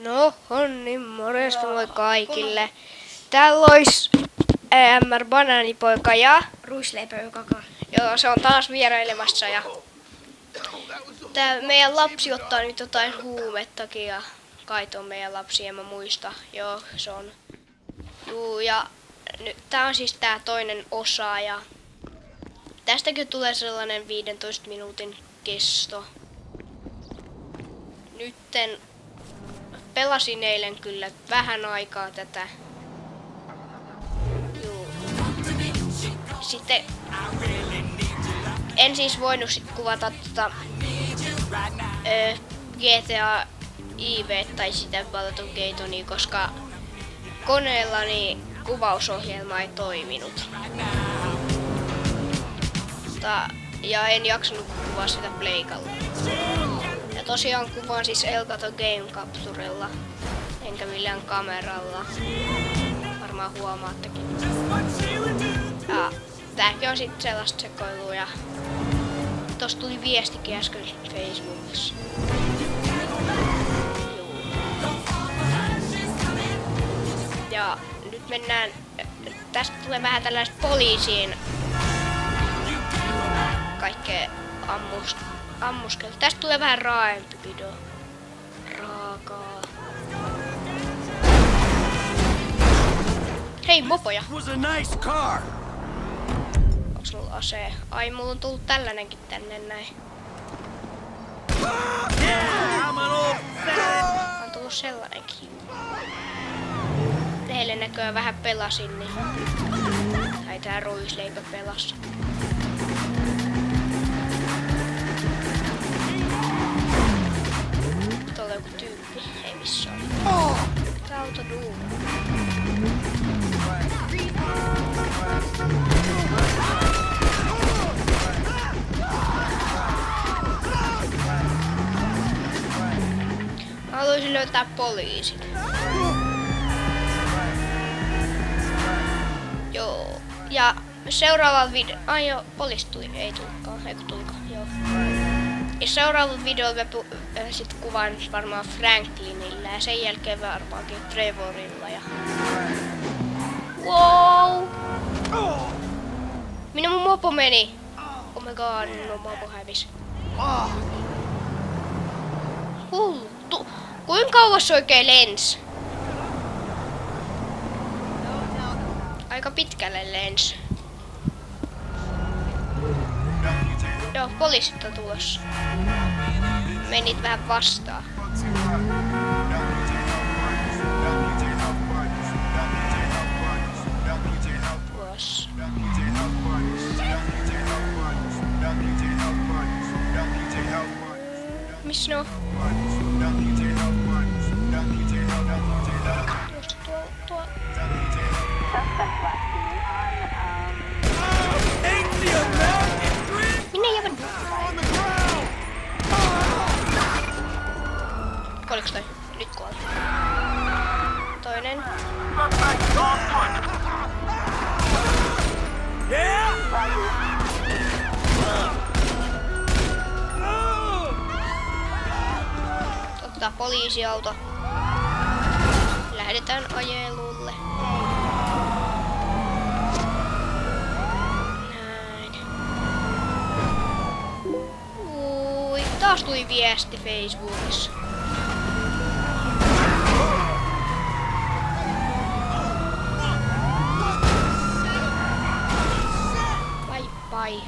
No, niin morjesta moi kaikille. Täällä ois MR Banaanipoika ja Ruisleipäykaka. joo, se on taas vierailemassa ja tää meidän lapsi ottaa nyt jotain huumettakin ja Kaito on meidän lapsi, en mä muista. Joo, se on. Juu, ja nyt tää on siis tää toinen osa ja tästäkin tulee sellainen 15 minuutin kesto. Nytten pelasin eilen kyllä vähän aikaa tätä. Juu. Sitten en siis voinut sit kuvata GTA IV tai sitä Battletonia, koska koneellani kuvausohjelma ei toiminut. Ja en jaksanut kuvaa sitä pleikalla. Ja tosiaan kuvaan siis Elgato Game Capturella, enkä millään kameralla. Varmaan huomaattekin. Ja tääkin on sitten sellaista sekoilua ja tossa tuli viestikin äsken Facebookissa. Ja nyt mennään, tästä tulee vähän tällaista poliisiin kaikkea ammuskelta. Tästä tulee vähän raaempi video. Raakaa. Hei mopoja! Onks mulla asee? Ai mulla on tullut tällainenkin tänne näin. On tullut sellainenkin. Eilen näköjään vähän pelasin, niin tai tää ruisleipä pelasi. Tuolla joku tyyppi, ei missään. Tää auto duuma. Mä haluaisin löytää poliisin. Joo. Ja seuraava video... Ai joo, poliisi tuli. Ei tullutkaan. Eikö tullutkaan? Joo. Ja seuraava video mä sit kuvaan varmaan Franklinilla ja sen jälkeen varmaankin Trevorilla ja... Wow! Minne mun mopo meni? Oh my god, no mopo hävisi. Kuinka kauas se oikein lensi? Aika pitkälle lensi. Joo, poliisit on tulossa. Menit vähän vastaan. Tuossa. Missä ne on? Tuo. Minne jävän? Kuoliks toi? Nyt kuoli. Toinen. Ottaa poliisiauto. Lähdetään ajelulle. Näin. Ui, taas tuli viesti Facebookissa. Bye.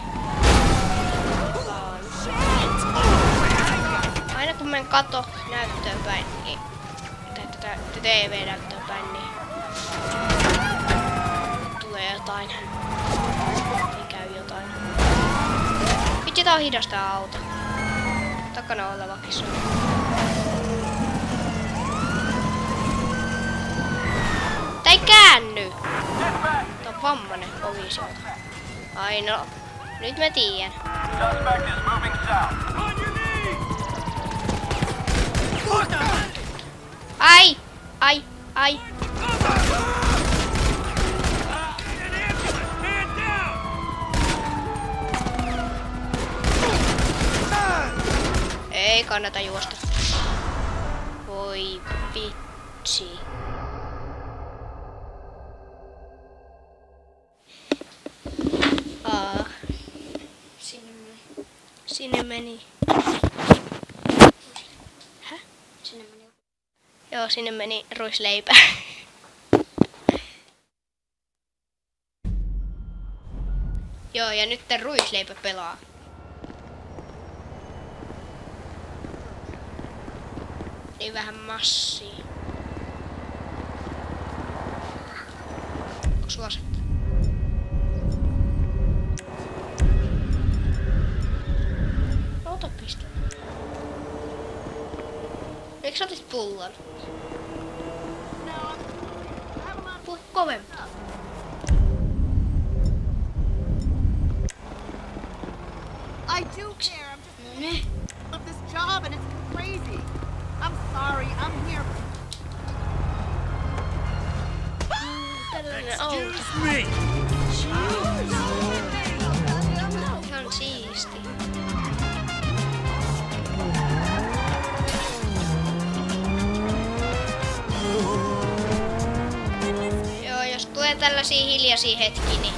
Aina kun menen kato näyttöön päin, niin, tai tätä TV-näyttöön päin, niin tulee jotain. Ei käy jotain. Vitsi, tää on hidas tää auto. Takana olevakin se on. Tää ei käänny! Tää on vammanen poliisiauto. Ai no, nyt mä tiedän. Ai. Ei kannata juosta. Voi vitsi. Sinne meni. Häh? Sinne meni. Joo, sinne meni ruisleipä. Joo, ja nyt ruisleipä pelaa. Niin vähän massia. Onko sulla asetta? Ota pistää. Eikö sä otit pullon? Puhu kovempaa. I do care. I'm just of this job and it's crazy. I'm sorry. I'm here. Excuse me. Ihan siisti. Joo, jos tulee tällaisia hiljaisia hetkiä, niin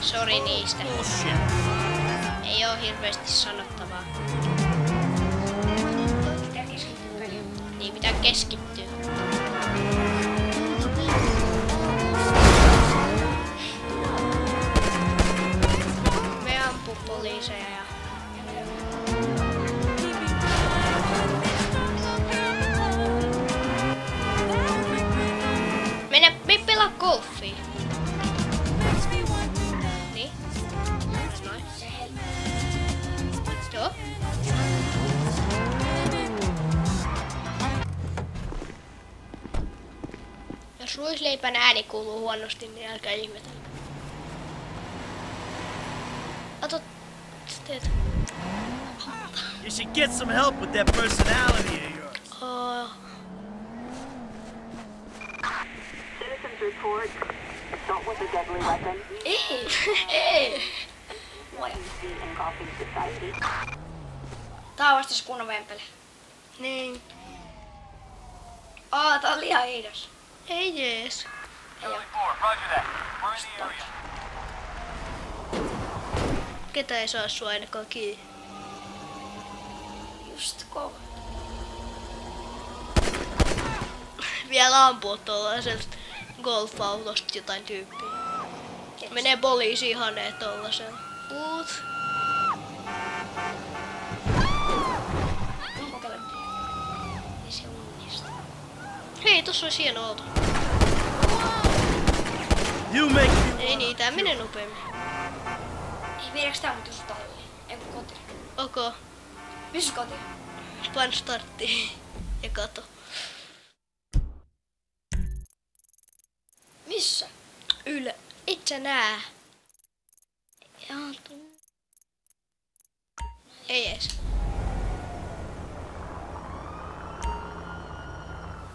sori niistä. Bullshit. Ei oo hirveesti sanottavaa. Pitää keskittyä peliin. Niin pitää keskittyä. Me ampuu poliiseja ja... Me pelaa golfia. Niin. Noin. Joo. Jos ruisleipän ääni kuuluu huonosti, niin älkää ihmetellä. Otat... Teet. You should get some help with that personality of yours. Oh. Citizens report assault with a deadly weapon. Ei. YMC in Golfing Society. Tää on vasta kunnon vempele. Niin. Tää on liian hidas. Ei jees. Roger that. We're in the area. Ketä ei saa sua ainakaan kiinni. Just kova. Vielä ampua tuollaiselta golf-autosta jotain tyyppiä. Menee poliisiin haneen tollasella. Puut. On kokeiltu. Ei se onnistu. Hei, tossa olisi hieno auto. You make me Ei niin, tää menee nopeammin. Ei viedäks tää mut just talliin? Ei kun kotiin. Okay. Pysy kotiin. Pan starttiin. Ja kato. Missä? Et sä nää. Ei ees.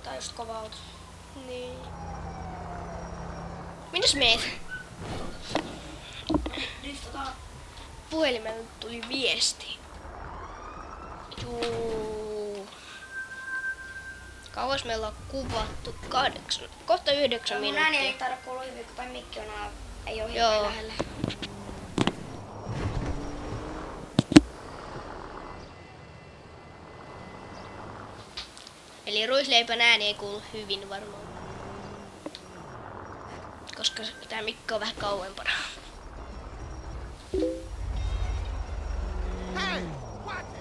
Tää on just kova auto. Niin. Minnes meet? Driftataan. Puhelimelle tuli viesti. Juu. Kauas meillä on kuvattu? 8. Kohta 9 Mun ääni ei minuuttia. taida kuulua hyvin, kun toi mikki on ei oo Joo. hirveän lähellä. Eli ruisleipän ääni ei kuulu hyvin varmaan. Koska tää mikki on vähän kauempana. Hey, watch it.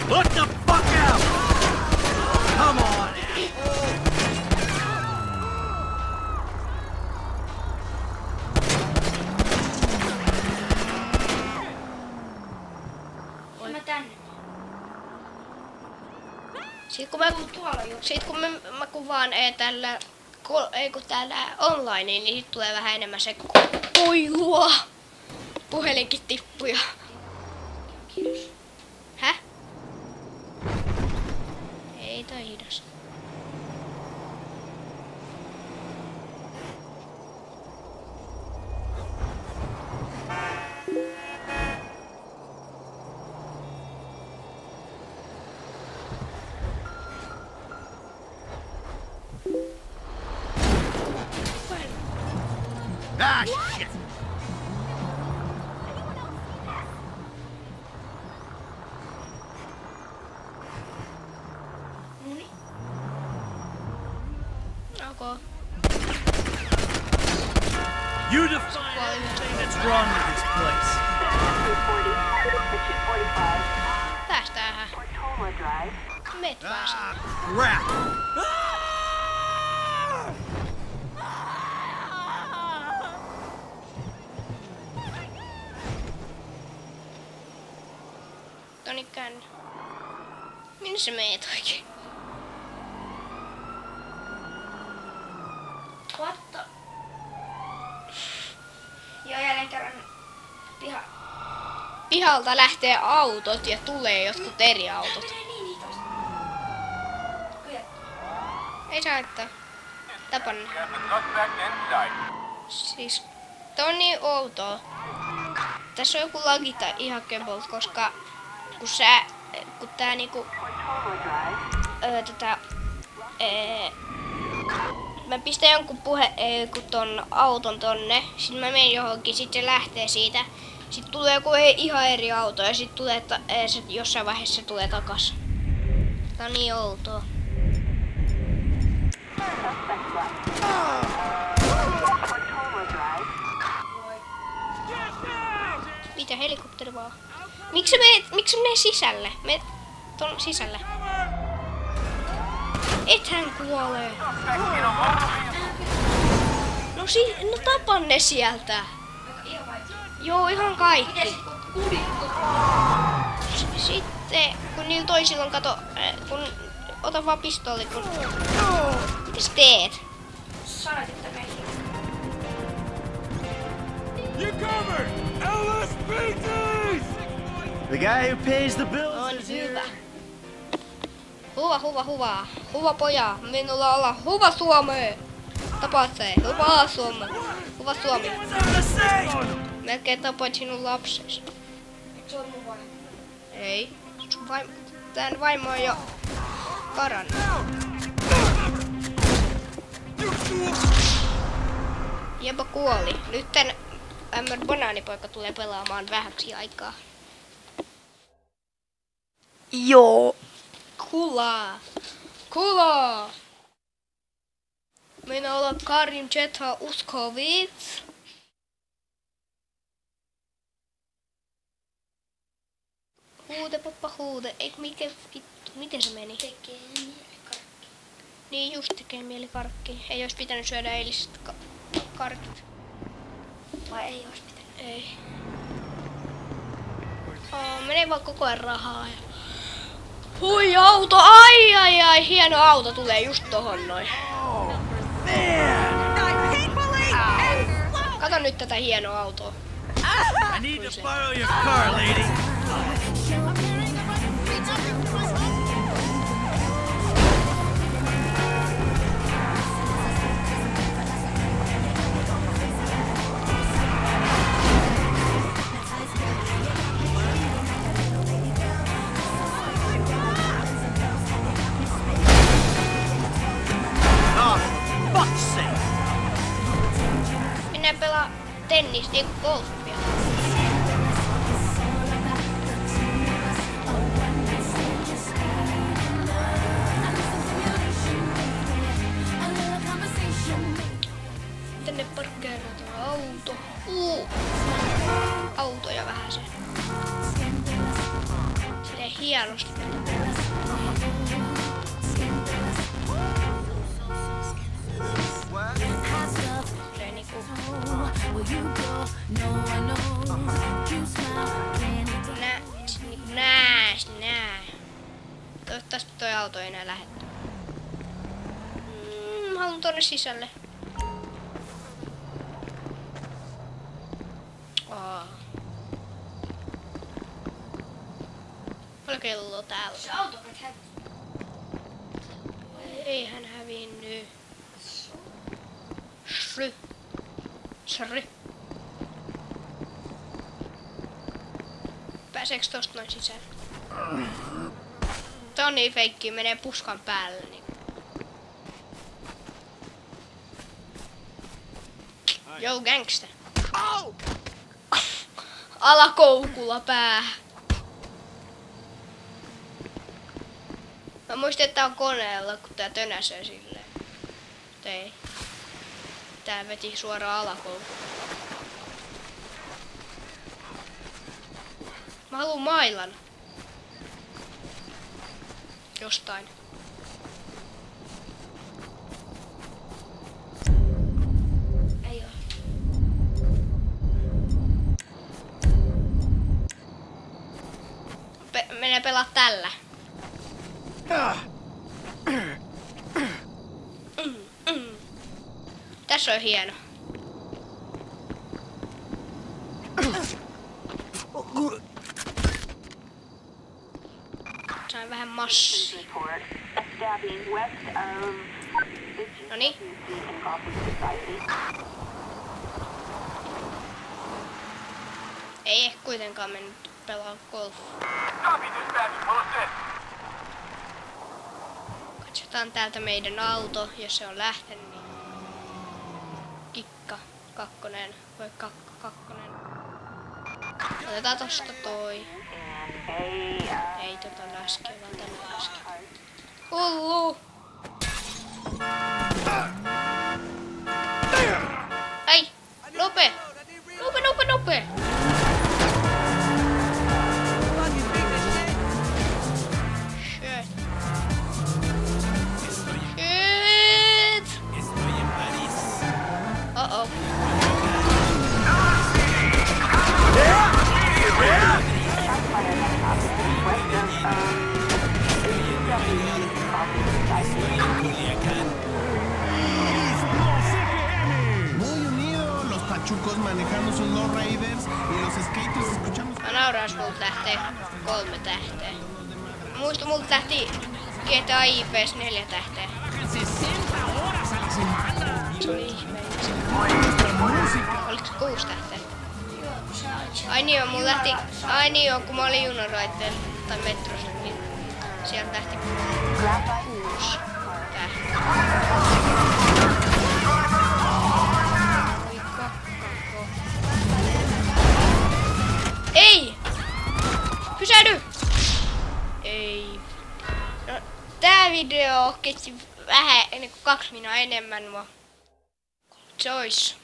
look the fuck out. Come on. Mä tänne. Sit kun mä kuvaan täällä online, niin sit tulee vähän enemmän se koilua. Puhelinkin tippuu. Kiitos. Häh? Ei toi hidas. Ah, shit! Okay. You define everything that's wrong with this place. 240 to 245. Päästäänhän. Portola Drive. Meet vaan sinne. Ah, crap! Toni käänny. Minne sä meet oikein? What the? Ja jälleen kerran piha. Pihalta lähtee autot ja tulee jotkut eri autot. Niin, toista. Kyllä. Ei saa haittaa. Tapan ne. Siis tää on niin outoa. Tässä on joku lagi ihan kebolt, koska kun tää niinku mä pistän jonkun ton auton tonne, sit mä menen johonkin, sit se lähtee siitä. Sit tulee joku ihan eri auto ja sit tulee se jossain vaiheessa se tulee takas. Tää on niin outoa. Mitä helikopteri vaan? Miksi menee sisälle? Me ton sisälle. Ethän kuole. No tapan ne sieltä. Joo, ihan kaikki. Sitten kun niillä toisilla on kun ota vaan pistooli, kun mitäs teet? Sanoit, että meihin. You covered! LSPD! The guy who pays the bills On is hyvä. here. Huva. Huva poja. Minulla olla huva Suomea. Tapaat se. Huva Suomi. Huva Suomi. What's on the say? Melkein tapoit sinun lapsesi. Se on mun vaimo. Ei. Tän vaimo on jo karannut. Jopa kuoli. Nyt tän Banaanipoika tulee pelaamaan vähäksi aikaa. Joo. Kulaa. Minä olen Karin Jetha Uskovits. Huude, pappa, huude. Eikö miten se meni? Tekee mieli karkki. Niin just tekee mieli karkki. Ei olisi pitänyt syödä eiliset karkit. Vai ei ois pitänyt? Ei. Menee vaan koko ajan rahaa. Hui auto, ai, hieno auto tulee just tohon noin. Kato nyt tätä hienoa autoa. I need to borrow your car, lady. Mennään pelaa tennis, ei golfia. Tänne parkkeerataan auto. Autoja vähän se. Silleen hienosti. Silleen niinku nää. Toivottavasti toi auto ei enää lähde. Haluan tonne sisälle. Paljon kello täällä? Se auto kai hävisi. Ei hän hävinnyt. Sry. Pääseekö tosta noin sisään? Tää on niin feikki, menee puskan päälle. Niin. Jou gangsta. Alakoukulla päähän. Mä muistin, että tää on koneella, kun tää tönäsee silleen. Mut ei. Tää veti suoraan alakoukulla. Mä haluun mailan. Jostain. Ei oo. Mene pelaa tällä. Tässä on hieno. Sain vähän massia. Report. A stabbing west of Noniin. in Gotham Society. Ei ehkä kuitenkaan mennyt pelaa golf. Katsotaan täältä meidän auto, jos se on lähtenyt, niin kikka, kakkonen, voi kakkonen. Otetaan tosta toi. Ei tota läskiä, vaan tänne läskiä. Hullu! Ai! Nope! Nope! Shit! Uh-oh. Muy unido, los pachucos manejando sus low riders y los skaters escuchamos. Mä naurais, multa lähtee 3 tähteä. Muista multa lähti GTA IPS 4 tähteä. Se oli ihmeellistä. Oliko 6 tähteä? Ai niin on, mulla lähti... Ai niin on, kun mä olin junaraitteella tai metrossa, niin sieltä lähti 6 tähteä. Oi kakkako. Ei! Pysähdy! Ei. No, tää video kesti vähän ennen kuin 2 minuuttia enemmän mua. Se ois